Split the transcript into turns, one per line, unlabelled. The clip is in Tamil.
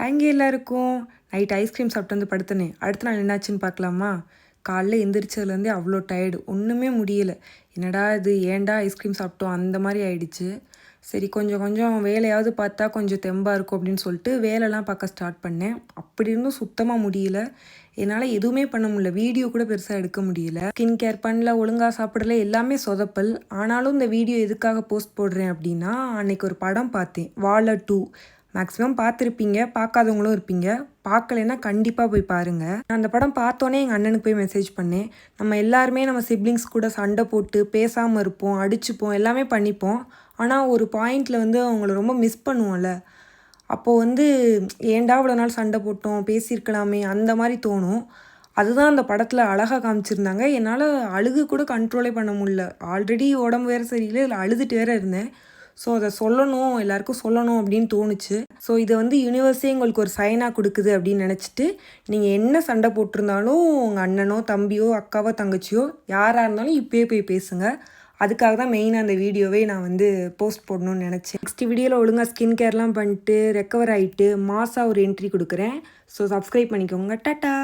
ஹேங்கே எல்லாருக்கும் நைட் ஐஸ்கிரீம் சாப்பிட்டு வந்து படுத்தனேன். அடுத்த நாள் என்னாச்சுன்னு பார்க்கலாமா? காலைல எந்திரிச்சதுலேருந்தே அவ்வளோ டயர்டு, ஒன்றுமே முடியல. என்னடா இது, ஏன்டா ஐஸ்கிரீம் சாப்பிட்டோம் அந்த மாதிரி ஆயிடுச்சு. சரி, கொஞ்சம் கொஞ்சம் வேலையாவது பார்த்தா கொஞ்சம் தெம்பாக இருக்கும் அப்படின்னு சொல்லிட்டு வேலைலாம் பார்க்க ஸ்டார்ட் பண்ணேன். அப்படி இருந்தும் சுத்தமாக முடியல. என்னால் எதுவுமே பண்ண முடியல, வீடியோ கூட பெருசாக எடுக்க முடியல. ஸ்கின் கேர் பண்ணல, ஒழுங்காக சாப்பிடல, எல்லாமே சொதப்பல். ஆனாலும் இந்த வீடியோ எதுக்காக போஸ்ட் போடுறேன் அப்படின்னா, அன்னைக்கு ஒரு படம் பார்த்தேன், வாழை 2. மேக்ஸிமம் பார்த்துருப்பீங்க, பார்க்காதவங்களும் இருப்பீங்க. பார்க்கலைன்னா கண்டிப்பாக போய் பாருங்கள். நான் அந்த படம் பார்த்தோன்னே எங்கள் அண்ணனுக்கு போய் மெசேஜ் பண்ணேன். நம்ம எல்லாருமே நம்ம சிப்ளிங்ஸ் கூட சண்டை போட்டு பேசாமல் இருப்போம், அடிச்சுப்போம், எல்லாமே பண்ணிப்போம். ஆனால் ஒரு பாயிண்டில் வந்து அவங்கள ரொம்ப மிஸ் பண்ணுவோம்ல. அப்போது ஏன்டா இவ்வளோ நாள் சண்டை போட்டோம், பேசியிருக்கலாமே அந்த மாதிரி தோணும். அதுதான் அந்த படத்தில் அழகாக காமிச்சிருந்தாங்க. என்னால் அழுகு கூட கண்ட்ரோலே பண்ண முடியல. ஆல்ரெடி உடம்பு வேறு சரியில்லை, இதில் அழுதுட்டு வேறு இருந்தேன். ஸோ அதை சொல்லணும், எல்லாருக்கும் சொல்லணும் அப்படின்னு தோணுச்சு. ஸோ இதை யூனிவர்ஸே உங்களுக்கு ஒரு சைனாக கொடுக்குது அப்படின்னு நினச்சிட்டு, நீங்கள் என்ன சண்டை போட்டிருந்தாலும் உங்கள் அண்ணனோ தம்பியோ அக்காவோ தங்கச்சியோ யாராக இருந்தாலும் இப்போயே போய் பேசுங்க. அதுக்காக தான் மெயினாக அந்த வீடியோவே நான் போஸ்ட் போடணும்னு நினச்சேன். நெக்ஸ்ட் வீடியோவில் ஒழுங்காக ஸ்கின் கேர்லாம் பண்ணிட்டு ரெக்கவர் ஆகிட்டு மாசாக ஒரு என்ட்ரி கொடுக்குறேன். ஸோ சப்ஸ்கிரைப் பண்ணிக்கோங்க. டாட்டா.